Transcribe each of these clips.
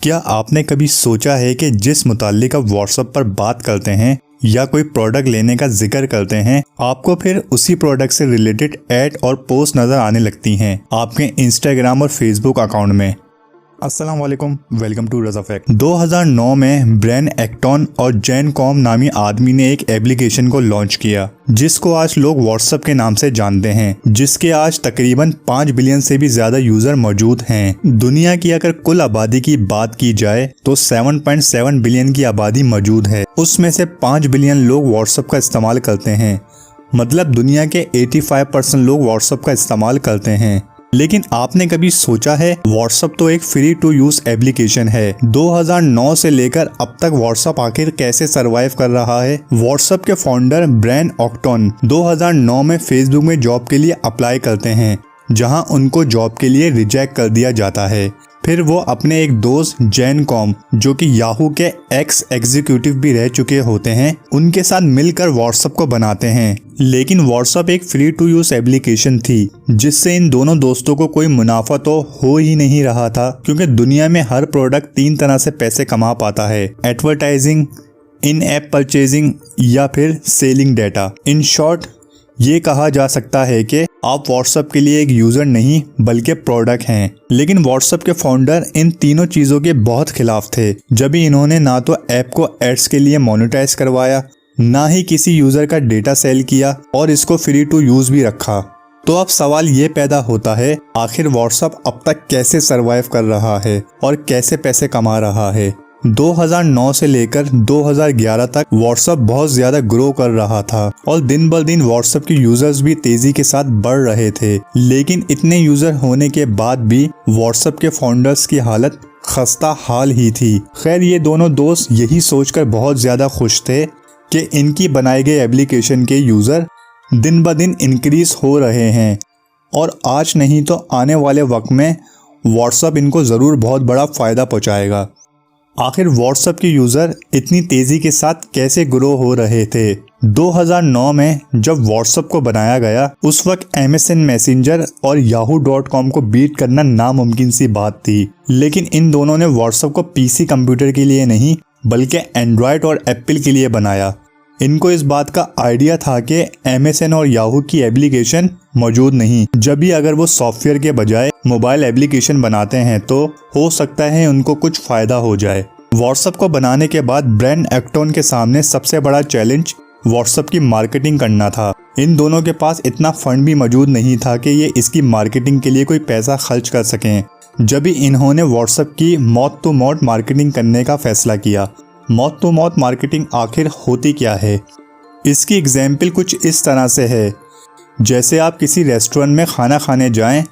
क्या आपने कभी सोचा है कि जिस मुताल्लिक आप व्हाट्सएप पर बात करते हैं या कोई प्रोडक्ट लेने का जिक्र करते हैं, आपको फिर उसी प्रोडक्ट से रिलेटेड ऐड और पोस्ट नजर आने लगती हैं आपके इंस्टाग्राम और फेसबुक अकाउंट में। अस्सलाम वालेकुम, वेलकम टू रज़ा फैक्ट। 2009 में ब्रेन एक्टन और जैन कॉम नामी आदमी ने एक एप्लीकेशन को लॉन्च किया जिसको आज लोग व्हाट्सएप के नाम से जानते हैं, जिसके आज तकरीबन 5 बिलियन से भी ज्यादा यूजर मौजूद हैं। दुनिया की अगर कुल आबादी की बात की जाए तो 7.7 बिलियन की आबादी मौजूद है। उसमें से 5 बिलियन लोग व्हाट्सएप का इस्तेमाल करते हैं, मतलब दुनिया के 85% लोग व्हाट्सएप का इस्तेमाल करते हैं। लेकिन आपने कभी सोचा है व्हाट्सएप तो एक फ्री टू यूज एप्लीकेशन है, 2009 से लेकर अब तक व्हाट्सएप आखिर कैसे सरवाइव कर रहा है। व्हाट्सएप के फाउंडर ब्रेन एक्टन 2009 में फेसबुक में जॉब के लिए अप्लाई करते हैं, जहां उनको जॉब के लिए रिजेक्ट कर दिया जाता है। फिर वो अपने एक दोस्त जैन कॉम, जो कि याहू के एक्स एग्जीक्यूटिव भी रह चुके होते हैं, उनके साथ मिलकर व्हाट्सएप को बनाते हैं। लेकिन व्हाट्सएप एक फ्री टू यूज एप्लीकेशन थी, जिससे इन दोनों दोस्तों को कोई मुनाफा तो हो ही नहीं रहा था, क्योंकि दुनिया में हर प्रोडक्ट 3 तरह से पैसे कमा पाता है: एडवर्टाइजिंग, इन ऐप परचेजिंग या फिर सेलिंग डाटा। इन शॉर्ट ये कहा जा सकता है कि आप व्हाट्सएप के लिए एक यूजर नहीं बल्कि प्रोडक्ट हैं। लेकिन व्हाट्सएप के फाउंडर इन तीनों चीजों के बहुत खिलाफ थे, जब इन्होंने ना तो ऐप को एड्स के लिए मोनेटाइज करवाया, ना ही किसी यूजर का डेटा सेल किया और इसको फ्री टू यूज भी रखा। तो अब सवाल ये पैदा होता है, आखिर व्हाट्सएप अब तक कैसे सरवाइव कर रहा है और कैसे पैसे कमा रहा है। 2009 से लेकर 2011 तक व्हाट्सएप बहुत ज्यादा ग्रो कर रहा था और दिन ब दिन व्हाट्सएप के यूजर्स भी तेजी के साथ बढ़ रहे थे। लेकिन इतने यूजर होने के बाद भी व्हाट्सएप के फाउंडर्स की हालत खस्ता हाल ही थी। खैर, ये दोनों दोस्त यही सोचकर बहुत ज्यादा खुश थे कि इनकी बनाई गई एप्लीकेशन के यूजर दिन ब दिन इंक्रीज हो रहे हैं और आज नहीं तो आने वाले वक्त में व्हाट्सएप इनको जरूर बहुत बड़ा फायदा पहुंचाएगा। आखिर व्हाट्सएप के यूजर इतनी तेजी के साथ कैसे ग्रो हो रहे थे? 2009 में जब व्हाट्सएप को बनाया गया, उस वक्त MSN मैसेंजर और yahoo.com को बीट करना नामुमकिन सी बात थी। लेकिन इन दोनों ने व्हाट्सएप को PC कंप्यूटर के लिए नहीं बल्कि एंड्रॉयड और एप्पल के लिए बनाया। इनको इस बात का आइडिया था कि MSN और याहू की एप्लीकेशन मौजूद नहीं, जब भी अगर वो सॉफ्टवेयर के बजाय मोबाइल एप्लीकेशन बनाते हैं तो हो सकता है उनको कुछ फायदा हो जाए। व्हाट्सएप को बनाने के बाद ब्रेन एक्टन के सामने सबसे बड़ा चैलेंज व्हाट्सएप की मार्केटिंग करना था। इन दोनों के पास इतना फंड भी मौजूद नहीं था कि ये इसकी मार्केटिंग के लिए कोई पैसा खर्च कर सकें। जब भी इन्होंने व्हाट्सएप की मौत टू मौत मार्केटिंग करने का फैसला किया। मौत टू मौत मार्केटिंग आखिर होती क्या है? इसकी एग्जाम्पल कुछ इस तरह से है, जैसे आप किसी रेस्टोरेंट में खाना खाने जाएं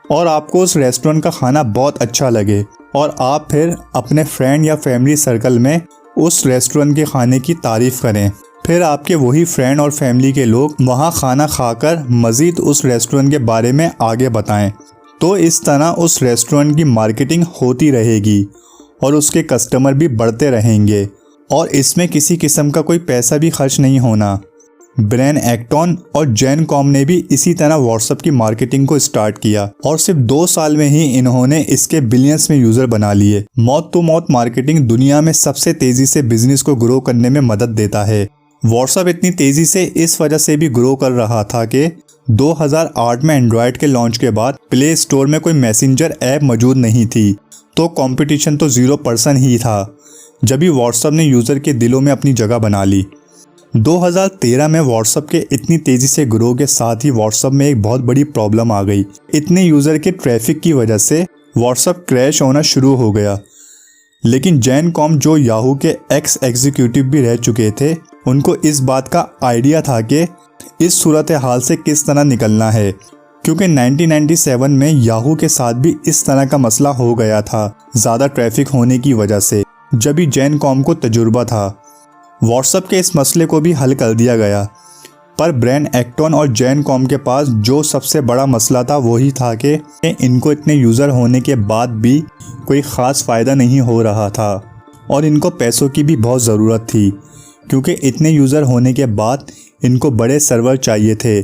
और आपको उस रेस्टोरेंट का खाना बहुत अच्छा लगे और आप फिर अपने फ्रेंड या फैमिली सर्कल में उस रेस्टोरेंट के खाने की तारीफ करें। फिर आपके वही फ्रेंड और फैमिली के लोग वहां खाना खाकर मज़ीद उस रेस्टोरेंट के बारे में आगे बताएं। तो इस तरह उस रेस्टोरेंट की मार्केटिंग होती रहेगी और उसके कस्टमर भी बढ़ते रहेंगे और इसमें किसी किस्म का कोई पैसा भी खर्च नहीं होना। ब्रेन एक्टन और जैन कॉम ने भी इसी तरह व्हाट्सएप की मार्केटिंग को स्टार्ट किया और सिर्फ 2 साल में ही इन्होंने इसके बिलियंस में यूजर बना लिए। मौत टू मौत मार्केटिंग दुनिया में सबसे तेजी से बिजनेस को ग्रो करने में मदद देता है। व्हाट्सएप इतनी तेजी से इस वजह से भी ग्रो कर रहा था कि 2008 में एंड्रॉयड के लॉन्च के बाद प्ले स्टोर में कोई मैसेंजर ऐप मौजूद नहीं थी, तो कंपटीशन तो 0% ही था। जब भी व्हाट्सएप ने यूज़र के दिलों में अपनी जगह बना ली। 2013 में व्हाट्सएप के इतनी तेज़ी से ग्रो के साथ ही व्हाट्सएप में एक बहुत बड़ी प्रॉब्लम आ गई। इतने यूज़र के ट्रैफिक की वजह से व्हाट्सएप क्रैश होना शुरू हो गया। लेकिन जैन कॉम, जो याहू के एक्स एग्जीक्यूटिव भी रह चुके थे, उनको इस बात का आइडिया था कि इस सूरत हाल से किस तरह निकलना है, क्योंकि 1997 में याहू के साथ भी इस तरह का मसला हो गया था ज़्यादा ट्रैफिक होने की वजह से। जब भी जैन कॉम को तजुर्बा था, व्हाट्सएप के इस मसले को भी हल कर दिया गया। पर ब्रेन एक्टन और जैन कॉम के पास जो सबसे बड़ा मसला था वही था कि इनको इतने यूज़र होने के बाद भी कोई ख़ास फ़ायदा नहीं हो रहा था और इनको पैसों की भी बहुत ज़रूरत थी, क्योंकि इतने यूज़र होने के बाद इनको बड़े सर्वर चाहिए थे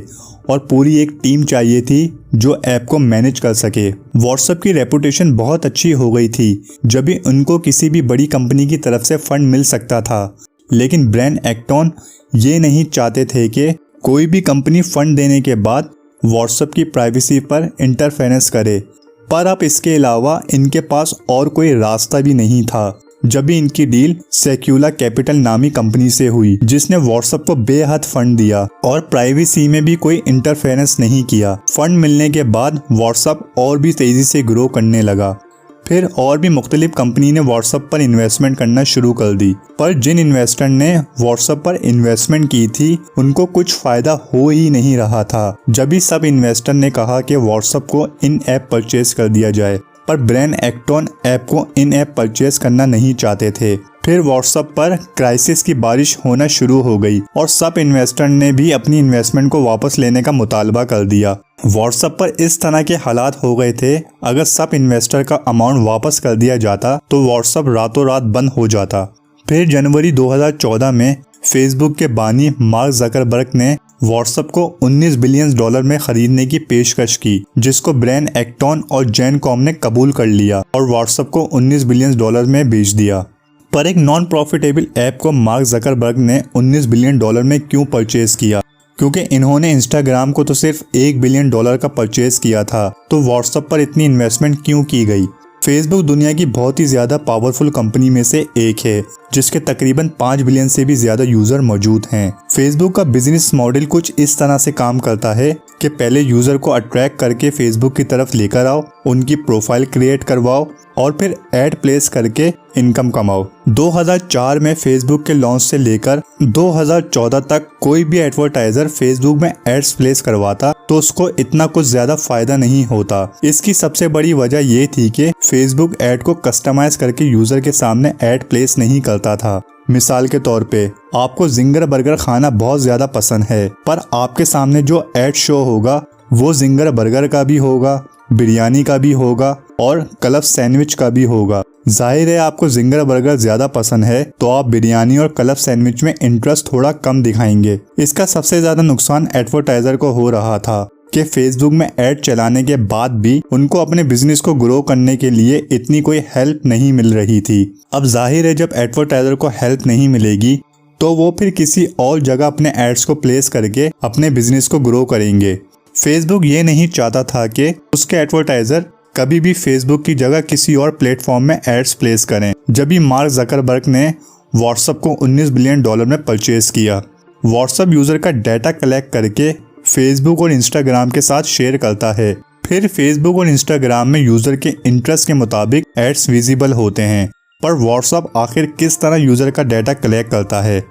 और पूरी एक टीम चाहिए थी जो ऐप को मैनेज कर सके। व्हाट्सएप की रेपुटेशन बहुत अच्छी हो गई थी जब भी उनको किसी भी बड़ी कंपनी की तरफ से फंड मिल सकता था, लेकिन ब्रायन एक्टन ये नहीं चाहते थे कि कोई भी कंपनी फंड देने के बाद व्हाट्सएप की प्राइवेसी पर इंटरफेरेंस करे। पर अब इसके अलावा इनके पास और कोई रास्ता भी नहीं था जब भी इनकी डील सेक्यूला कैपिटल नामी कंपनी से हुई, जिसने व्हाट्सएप को बेहद फंड दिया और प्राइवेसी में भी कोई इंटरफेरेंस नहीं किया। फंड मिलने के बाद व्हाट्सएप और भी तेजी से ग्रो करने लगा। फिर और भी मुख्तलिफ कंपनी ने व्हाट्सएप पर इन्वेस्टमेंट करना शुरू कर दी, पर जिन इन्वेस्टर ने व्हाट्सएप पर इन्वेस्टमेंट की थी उनको कुछ फायदा हो ही नहीं रहा था। जब भी सब इन्वेस्टर ने कहा कि व्हाट्सएप को इन ऐप परचेज कर दिया जाए, पर ब्रायन एक्टन ऐप को इन ऐप परचेज करना नहीं चाहते थे। फिर व्हाट्सएप पर क्राइसिस की बारिश होना शुरू हो गई और सब इन्वेस्टर ने भी अपनी इन्वेस्टमेंट को वापस लेने का मुतालबा कर दिया। व्हाट्सएप पर इस तरह के हालात हो गए थे, अगर सब इन्वेस्टर का अमाउंट वापस कर दिया जाता तो व्हाट्सएप रातों रात बंद हो जाता। फिर जनवरी 2014 में फेसबुक के बानी मार्क जकरबर्ग ने व्हाट्सएप को $19 बिलियन में खरीदने की पेशकश की, जिसको ब्रायन एक्टन और जेन कॉम ने कबूल कर लिया और व्हाट्सएप को $19 बिलियन में बेच दिया। पर एक नॉन प्रॉफिटेबल ऐप को मार्क जकरबर्ग ने $19 बिलियन में क्यों परचेज किया? क्योंकि इन्होंने इंस्टाग्राम को तो सिर्फ $1 बिलियन का परचेज किया था, तो व्हाट्सएप पर इतनी इन्वेस्टमेंट क्यों की गई? फेसबुक दुनिया की बहुत ही ज्यादा पावरफुल कंपनी में से एक है, जिसके तकरीबन 5 बिलियन से भी ज्यादा यूजर मौजूद हैं। फेसबुक का बिजनेस मॉडल कुछ इस तरह से काम करता है कि पहले यूजर को अट्रैक्ट करके फेसबुक की तरफ लेकर आओ, उनकी प्रोफाइल क्रिएट करवाओ और फिर एड प्लेस करके इनकम कमाओ। 2004 में फेसबुक के लॉन्च से लेकर 2014 तक कोई भी एडवर्टाइजर फेसबुक में एड्स प्लेस करवाता तो उसको इतना कुछ ज्यादा फायदा नहीं होता। इसकी सबसे बड़ी वजह ये थी कि फेसबुक एड को कस्टमाइज करके यूजर के सामने एड प्लेस नहीं करता था। मिसाल के तौर पे आपको जिंगर बर्गर खाना बहुत ज्यादा पसंद है, पर आपके सामने जो एड शो होगा वो जिंगर बर्गर का भी होगा, बिरयानी का भी होगा और क्लब सैंडविच का भी होगा। जाहिर है आपको जिंगर बर्गर ज्यादा पसंद है तो आप बिरयानी और क्लब सैंडविच में इंटरेस्ट थोड़ा कम दिखाएंगे। इसका सबसे ज्यादा नुकसान एडवर्टाइजर को हो रहा था कि फेसबुक में ऐड चलाने के बाद भी उनको अपने बिजनेस को ग्रो करने के लिए इतनी कोई हेल्प नहीं मिल रही थी। अब जाहिर है जब एडवर्टाइजर को हेल्प नहीं मिलेगी तो वो फिर किसी और जगह अपने एड्स को प्लेस करके अपने बिजनेस को ग्रो करेंगे। फेसबुक ये नहीं चाहता था कि उसके एडवर्टाइजर कभी भी फेसबुक की जगह किसी और प्लेटफॉर्म में एड्स प्लेस करें। जब भी मार्क जकरबर्ग ने व्हाट्सएप को $19 बिलियन में परचेज किया, व्हाट्सएप यूजर का डाटा कलेक्ट करके फेसबुक और इंस्टाग्राम के साथ शेयर करता है। फिर फेसबुक और इंस्टाग्राम में यूजर के इंटरेस्ट के मुताबिक एड्स विजिबल होते हैं। पर व्हाट्सएप आखिर किस तरह यूजर का डाटा कलेक्ट करता है?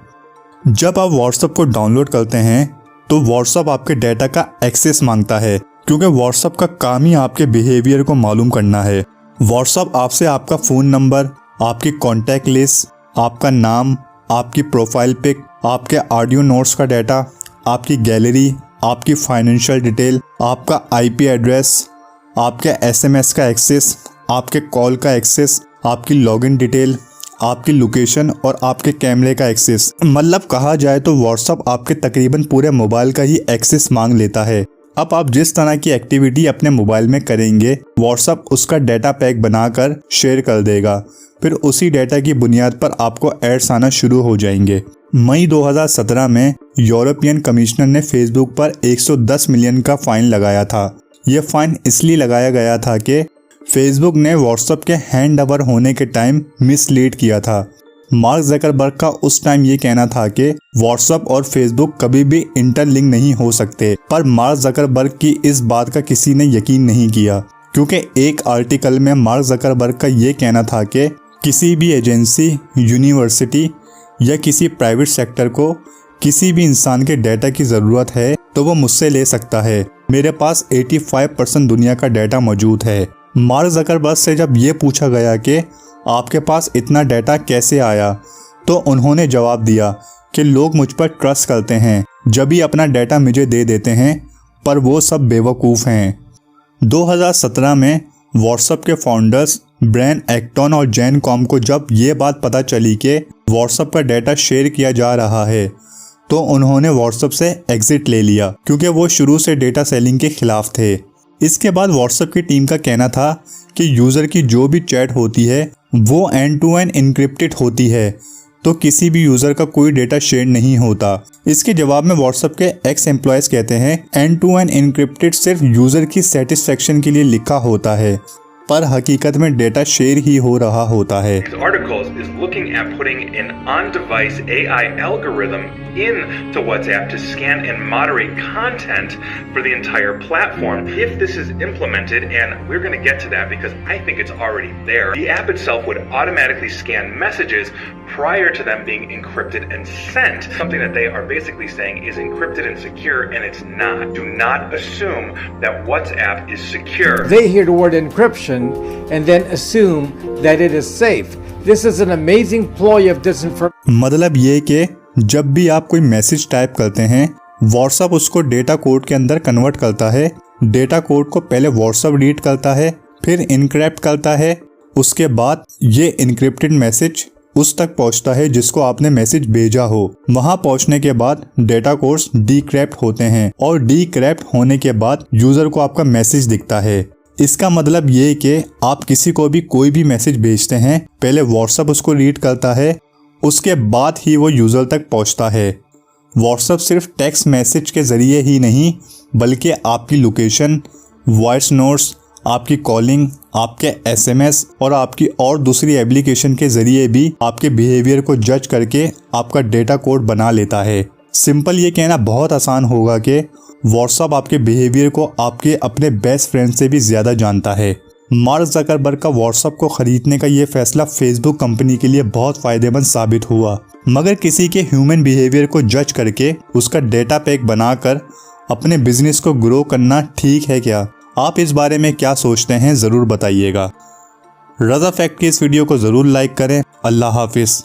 जब आप व्हाट्सएप को डाउनलोड करते हैं तो व्हाट्सएप आपके डाटा का एक्सेस मांगता है, क्योंकि व्हाट्सएप का काम ही आपके बिहेवियर को मालूम करना है। व्हाट्सएप आपसे आपका फ़ोन नंबर, आपकी कॉन्टैक्ट लिस्ट, आपका नाम, आपकी प्रोफाइल पिक, आपके ऑडियो नोट्स का डाटा, आपकी गैलरी, आपकी फाइनेंशियल डिटेल, आपका आईपी एड्रेस, आपके एसएमएस का एक्सेस, आपके कॉल का एक्सेस, आपकी लॉगिन डिटेल, आपकी लोकेशन और आपके कैमरे का एक्सेस, मतलब कहा जाए तो व्हाट्सएप आपके तकरीबन पूरे मोबाइल का ही एक्सेस मांग लेता है। अब आप जिस तरह की एक्टिविटी अपने मोबाइल में करेंगे, व्हाट्सएप उसका डाटा पैक बनाकर शेयर कर देगा। फिर उसी डाटा की बुनियाद पर आपको एड्स आना शुरू हो जाएंगे। मई 2017 में यूरोपियन कमिश्नर ने फेसबुक पर 110 मिलियन का फाइन लगाया था। यह फाइन इसलिए लगाया गया था कि फेसबुक ने व्हाट्सएप के हैंड ओवर होने के टाइम मिसलीड किया था। मार्क जकरबर्ग का उस टाइम ये कहना था कि व्हाट्सएप और फेसबुक कभी भी इंटरलिंक नहीं हो सकते, पर मार्क जकरबर्ग की इस बात का किसी ने यकीन नहीं किया, क्योंकि एक आर्टिकल में मार्क जकरबर्ग का ये कहना था कि किसी भी एजेंसी, यूनिवर्सिटी या किसी प्राइवेट सेक्टर को किसी भी इंसान के डाटा की ज़रूरत है तो वो मुझसे ले सकता है। मेरे पास 85% दुनिया का डाटा मौजूद है। मार्क जकरबर्ग से जब ये पूछा गया कि आपके पास इतना डाटा कैसे आया, तो उन्होंने जवाब दिया कि लोग मुझ पर ट्रस्ट करते हैं, जब भी अपना डाटा मुझे दे देते हैं, पर वो सब बेवकूफ़ हैं। 2017 में व्हाट्सएप के फाउंडर्स ब्रायन एक्टन और जेन कॉम को जब ये बात पता चली कि व्हाट्सएप का डाटा शेयर किया जा रहा है, तो उन्होंने व्हाट्सएप से एग्जिट ले लिया क्योंकि वो शुरू से डेटा सेलिंग के खिलाफ थे। इसके बाद व्हाट्सएप की टीम का कहना था कि यूजर की जो भी चैट होती है वो एंड टू एंड इनक्रिप्टेड होती है, तो किसी भी यूजर का कोई डेटा शेयर नहीं होता। इसके जवाब में व्हाट्सएप के एक्स एम्प्लॉयज कहते हैं एंड टू एंड इनक्रिप्टेड सिर्फ यूजर की सेटिस्फेक्शन के लिए लिखा होता है, पर हकीकत में डेटा शेयर ही हो रहा होता है। is looking at putting an on-device AI algorithm into WhatsApp to scan and moderate content for the entire platform. If this is implemented, and we're going to get to that because I think it's already there, the app itself would automatically scan messages prior to them being encrypted and sent. Something that they are basically saying is encrypted and secure, and it's not. Do not assume that WhatsApp is secure. They hear the word encryption and then assume that it is safe. This is an amazing ploy of disinformation. मतलब ये कि जब भी आप कोई message type करते हैं WhatsApp उसको डेटा कोड के अंदर कन्वर्ट करता है। डेटा कोड को पहले व्हाट्सएप रीड करता है, फिर इनक्रिप्ट करता है, उसके बाद ये इनक्रिप्टेड मैसेज उस तक पहुंचता है जिसको आपने मैसेज भेजा हो। वहां पहुंचने के बाद डेटा कोड्स डीक्रिप्ट होते हैं और डीक्रिप्ट होने के बाद यूजर को आपका मैसेज दिखता है। इसका मतलब ये कि आप किसी को भी कोई भी मैसेज भेजते हैं, पहले व्हाट्सएप उसको रीड करता है, उसके बाद ही वो यूज़र तक पहुंचता है। व्हाट्सएप सिर्फ टेक्स्ट मैसेज के ज़रिए ही नहीं बल्कि आपकी लोकेशन, वॉइस नोट्स, आपकी कॉलिंग, आपके एसएमएस और आपकी और दूसरी एप्लीकेशन के ज़रिए भी आपके बिहेवियर को जज करके आपका डेटा कोड बना लेता है। सिंपल ये कहना बहुत आसान होगा कि व्हाट्सएप आपके बिहेवियर को आपके अपने बेस्ट फ्रेंड से भी ज़्यादा जानता है। मार्क ज़करबर्ग का व्हाट्सएप को ख़रीदने का ये फैसला फेसबुक कंपनी के लिए बहुत फ़ायदेमंद साबित हुआ, मगर किसी के ह्यूमन बिहेवियर को जज करके उसका डेटा पैक बनाकर अपने बिजनेस को ग्रो करना ठीक है क्या? आप इस बारे में क्या सोचते हैं ज़रूर बताइएगा। रज़ा फैक्ट की इस वीडियो को ज़रूर लाइक करें। अल्लाह हाफिज़।